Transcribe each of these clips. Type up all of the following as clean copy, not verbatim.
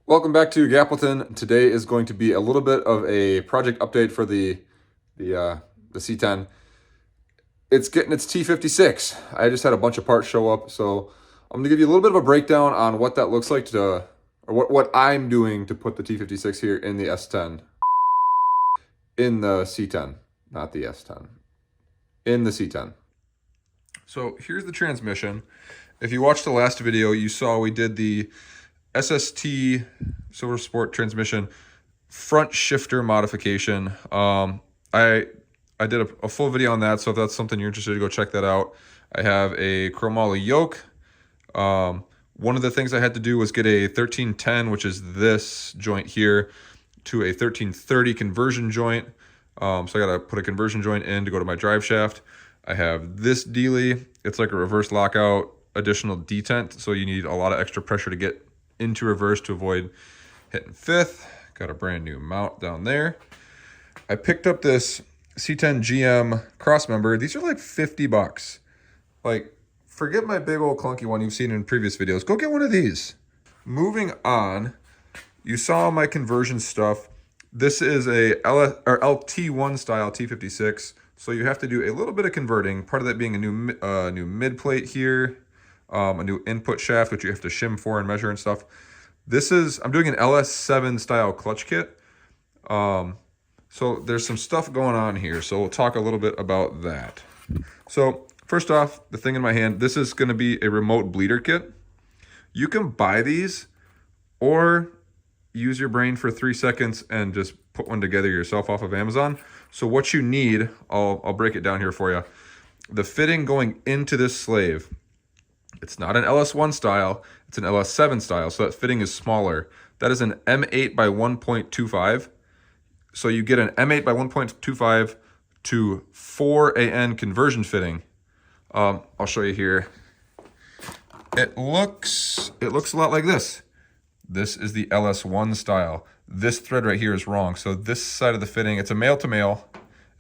Welcome back to Gappleton. Today is going to be a little bit of a project update for the C10. It's getting its T56. I just had a bunch of parts show up, so I'm gonna give you a little bit of a breakdown on what that looks like or what I'm doing to put the T56 here in the S10. In the C10, not the S10. In the C10. So here's the transmission. If you watched the last video, you saw we did the SST Silver Sport transmission front shifter modification. I did a full video on that, so if that's something you're interested in, go check that out. I have a chromoly yoke. One of the things I had to do was get a 1310, which is this joint here, to a 1330 conversion joint. So I got to put a conversion joint in to go to my drive shaft. I have this dealie. It's like a reverse lockout additional detent, so you need a lot of extra pressure to get into reverse to avoid hitting fifth. Got a brand new mount down there. I picked up this C10 GM cross member. These are like 50 bucks. Like, forget my big old clunky one you've seen in previous videos. Go get one of these. Moving on, you saw my conversion stuff. This is a LT1 style T56, so you have to do a little bit of converting. Part of that being a new mid plate here, a new input shaft, which you have to shim for and measure and stuff. I'm doing an LS7 style clutch kit. So there's some stuff going on here. So we'll talk a little bit about that. So first off, the thing in my hand, this is going to be a remote bleeder kit. You can buy these or use your brain for 3 seconds and just put one together yourself off of Amazon. So what you need, I'll break it down here for you. The fitting going into this slave, it's not an LS1 style, it's an LS7 style, so that fitting is smaller. That is an M8 by 1.25. So you get an M8 by 1.25 to 4AN conversion fitting. I'll show you here. It looks a lot like this. This is the LS1 style. This thread right here is wrong. So this side of the fitting, it's a male to male.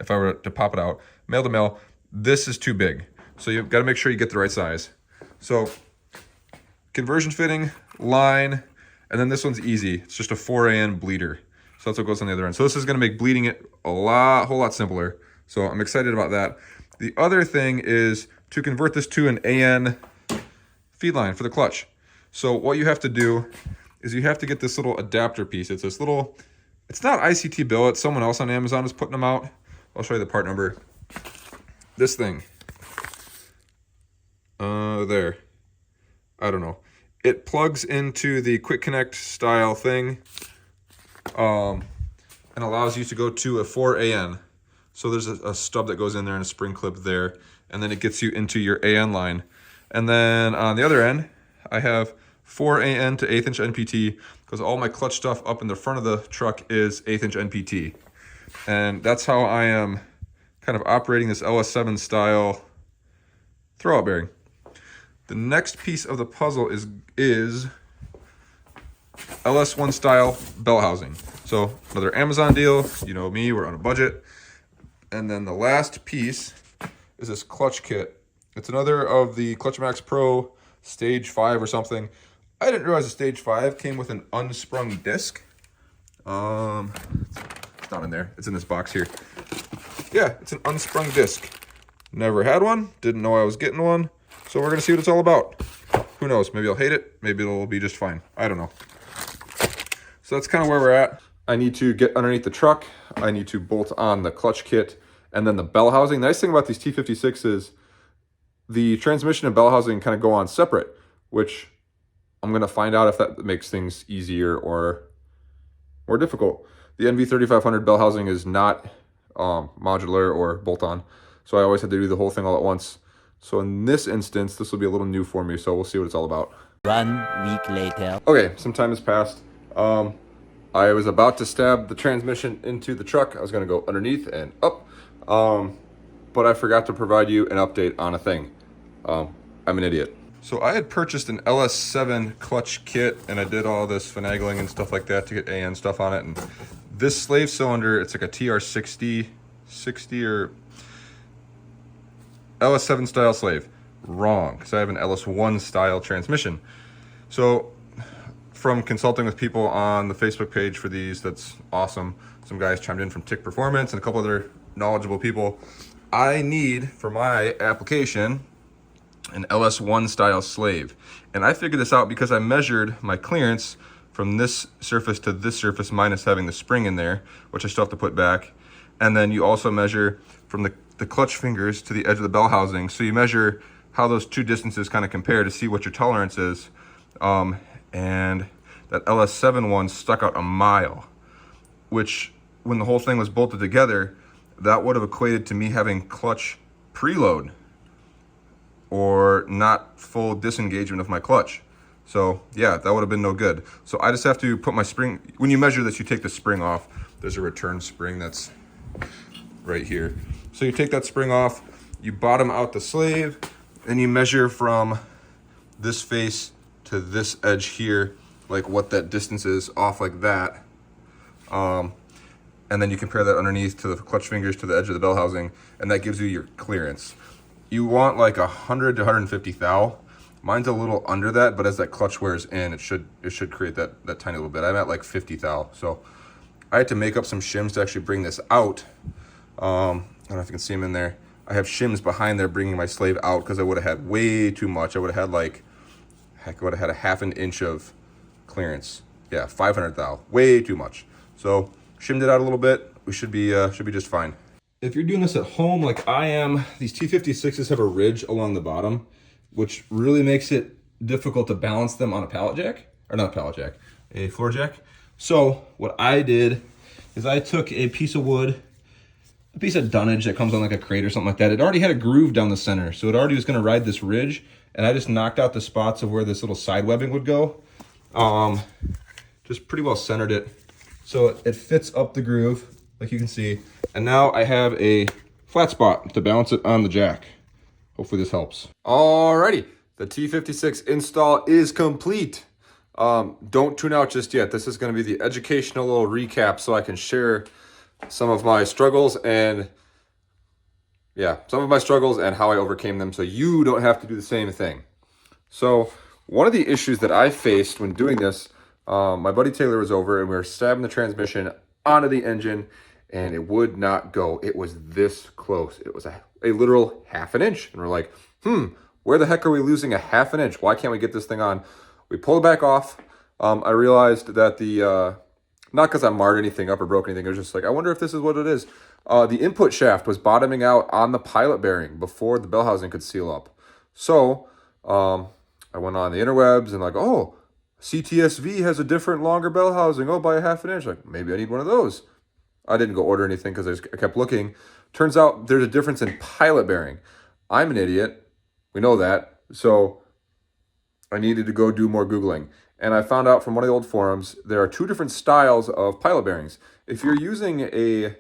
If I were to pop it out, male to male, this is too big. So you've got to make sure you get the right size. So conversion fitting, line, and then this one's easy. It's just a 4AN bleeder. So that's what goes on the other end. So this is going to make bleeding it a whole lot simpler. So I'm excited about that. The other thing is to convert this to an AN feed line for the clutch. So what you have to do is you have to get this little adapter piece. It's this little, it's not ICT billet. Someone else on Amazon is putting them out. I'll show you the part number. This thing. There. I don't know. It plugs into the quick connect style thing and allows you to go to a 4AN. So there's a stub that goes in there and a spring clip there, and then it gets you into your AN line. And then on the other end, I have 4AN to 1/8 inch NPT, because all my clutch stuff up in the front of the truck is 1/8 inch NPT. And that's how I am kind of operating this LS7 style throwout bearing. The next piece of the puzzle is LS1 style bell housing. So another Amazon deal. You know me, we're on a budget. And then the last piece is this clutch kit. It's another of the Clutch Max Pro Stage 5 or something. I didn't realize the Stage 5 came with an unsprung disc. It's not in there. It's in this box here. Yeah, it's an unsprung disc. Never had one. Didn't know I was getting one. So we're going to see what it's all about. Who knows? Maybe I'll hate it. Maybe it'll be just fine. I don't know. So that's kind of where we're at. I need to get underneath the truck. I need to bolt on the clutch kit and then the bell housing. The nice thing about these T56 is the transmission and bell housing kind of go on separate, which I'm going to find out if that makes things easier or more difficult. The NV3500 bell housing is not modular or bolt-on, so I always had to do the whole thing all at once. So in this instance, this will be a little new for me, so we'll see what it's all about. 1 week later. Okay, some time has passed. I was about to stab the transmission into the truck. I was going to go underneath and up, but I forgot to provide you an update on a thing. I'm an idiot. So I had purchased an LS7 clutch kit, and I did all this finagling and stuff like that to get AN stuff on it. And this slave cylinder, it's like a TR60 or LS7 style slave. Wrong, because I have an LS1 style transmission. So from consulting with people on the Facebook page for these. That's awesome. Some guys chimed in from Tick Performance and a couple other knowledgeable people. I need, for my application, an LS1 style slave. And I figured this out because I measured my clearance from this surface to this surface minus having the spring in there, which I still have to put back. And then you also measure from the clutch fingers to the edge of the bell housing. So you measure how those two distances kind of compare to see what your tolerance is. And that LS7 one stuck out a mile, which when the whole thing was bolted together, that would have equated to me having clutch preload or not full disengagement of my clutch. So yeah, that would have been no good. So I just have to put my spring, when you measure this, you take the spring off. There's a return spring that's right here. So you take that spring off, you bottom out the slave, and you measure from this face to this edge here, like what that distance is off like that. And then you compare that underneath to the clutch fingers to the edge of the bell housing, and that gives you your clearance. You want like 100 to 150 thou. Mine's a little under that, but as that clutch wears in, it should create that tiny little bit. I'm at like 50 thou. So I had to make up some shims to actually bring this out. I don't know if you can see them in there. I have shims behind there bringing my slave out because I would have had way too much. I would have had like, heck, I would have had a half an inch of clearance. Yeah, 500 thou, way too much. So shimmed it out a little bit. We should be just fine. If you're doing this at home like I am, these T56s have a ridge along the bottom, which really makes it difficult to balance them on a pallet jack, or not a pallet jack, a floor jack. So what I did is I took a piece of wood, a piece of dunnage that comes on like a crate or something like that. It already had a groove down the center, so it already was gonna ride this ridge, and I just knocked out the spots of where this little side webbing would go. Just pretty well centered it. So it fits up the groove, like you can see. And now I have a flat spot to balance it on the jack. Hopefully this helps. Alrighty, the T56 install is complete. Don't tune out just yet. This is gonna be the educational little recap so I can share some of my struggles and how I overcame them so you don't have to do the same thing. So one of the issues that I faced when doing this, my buddy Taylor was over and we were stabbing the transmission onto the engine and it would not go. It was this close. It was a literal half an inch. And we're like, where the heck are we losing a half an inch? Why can't we get this thing on? We pull it back off. I realized that not because I marred anything up or broke anything. It was just like, I wonder if this is what it is. The input shaft was bottoming out on the pilot bearing before the bell housing could seal up. So I went on the interwebs and like, oh, CTSV has a different longer bell housing. Oh, by a half an inch. Like, maybe I need one of those. I didn't go order anything because I kept looking. Turns out there's a difference in pilot bearing. I'm an idiot. We know that. So I needed to go do more Googling. And I found out from one of the old forums, there are two different styles of pilot bearings. If you're using a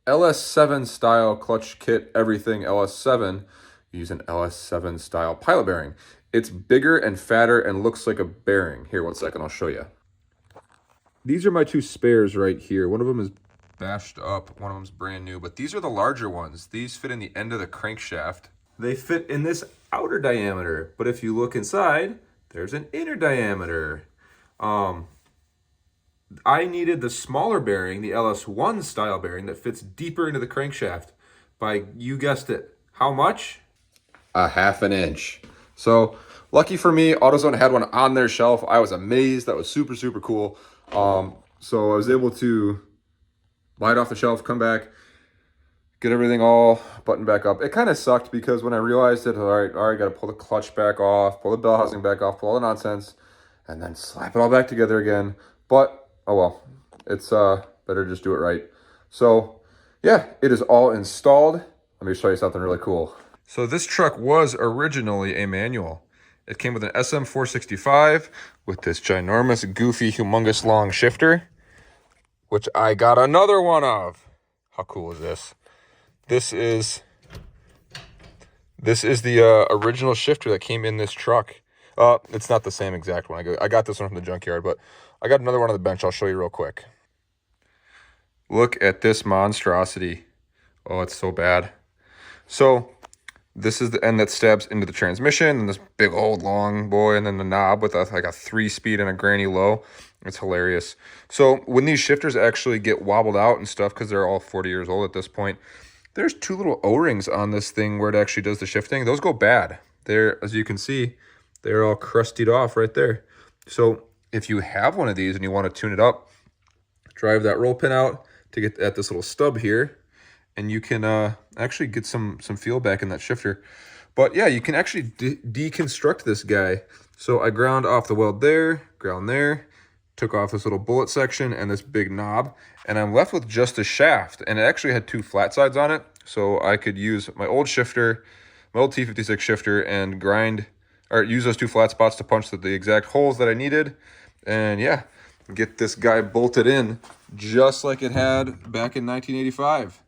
LS7 style clutch kit, everything LS7, you use an LS7 style pilot bearing. It's bigger and fatter and looks like a bearing. Here, one second, I'll show you. These are my two spares right here. One of them is bashed up, one of them's brand new, but these are the larger ones. These fit in the end of the crankshaft. They fit in this outer diameter, but if you look inside, there's an inner diameter. I needed the smaller bearing, the LS1 style bearing that fits deeper into the crankshaft by, you guessed it, how much? A half an inch. So lucky for me, AutoZone had one on their shelf. I was amazed. That was super, super cool. So I was able to buy it off the shelf, come back, get everything all buttoned back up. It kind of sucked because when I realized it, all right, got to pull the clutch back off, pull the bell housing back off, pull all the nonsense, and then slap it all back together again. But, oh well, it's better to just do it right. So, yeah, it is all installed. Let me show you something really cool. So this truck was originally a manual. It came with an SM465 with this ginormous, goofy, humongous long shifter, which I got another one of. How cool is this? This is the original shifter that came in this truck. It's not the same exact one. I got this one from the junkyard, but I got another one on the bench. I'll show you real quick. Look at this monstrosity. Oh, it's so bad. So This is the end that stabs into the transmission, and this big old long boy, and then the knob with like a 3-speed and a granny low. It's hilarious. So when these shifters actually get wobbled out and stuff, because they're all 40 years old at this point, there's 2 little O-rings on this thing where it actually does the shifting. Those go bad. They're, as you can see, they're all crustied off right there. So if you have one of these and you want to tune it up, drive that roll pin out to get at this little stub here, and you can actually get some feel back in that shifter. But yeah, you can actually deconstruct this guy. So I ground off the weld there, ground there, took off this little bullet section and this big knob, and I'm left with just a shaft. And it actually had 2 flat sides on it, so I could use my old shifter, my old T56 shifter, and grind, or use those 2 flat spots to punch the exact holes that I needed. And yeah, get this guy bolted in just like it had back in 1985.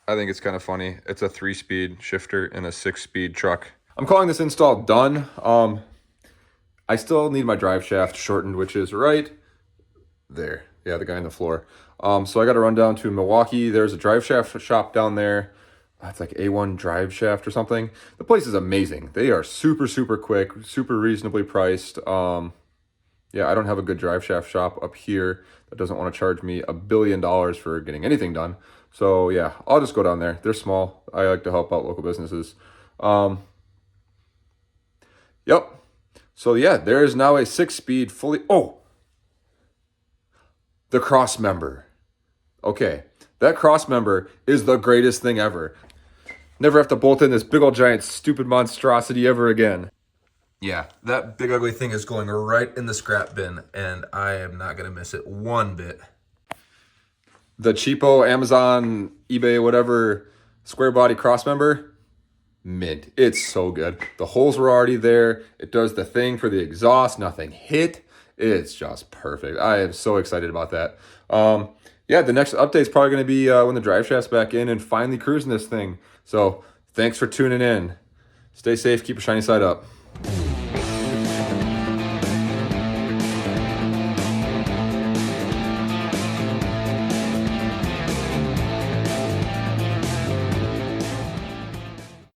I think it's kind of funny. It's a 3-speed shifter in a 6-speed truck. I'm calling this install done. I still need my drive shaft shortened, which is right there. Yeah, the guy on the floor. So I got to run down to Milwaukee. There's a drive shaft shop down there. It's like A1 Drive Shaft or something. The place is amazing. They are super, super quick, super reasonably priced. Yeah, I don't have a good drive shaft shop up here that doesn't want to charge me $1 billion for getting anything done. So yeah, I'll just go down there. They're small. I like to help out local businesses. Yep. So yeah, there is now a 6-speed fully, the cross member. Okay, that cross member is the greatest thing ever. Never have to bolt in this big old giant stupid monstrosity ever again. Yeah, that big ugly thing is going right in the scrap bin, and I am not going to miss it one bit. The cheapo Amazon, eBay, whatever, square body cross member, mint. It's so good. The holes were already there. It does the thing for the exhaust. Nothing hit. It's just perfect. I am so excited about that. Yeah, the next update is probably going to be when the drive shaft's back in and finally cruising this thing. So thanks for tuning in. Stay safe. Keep your shiny side up.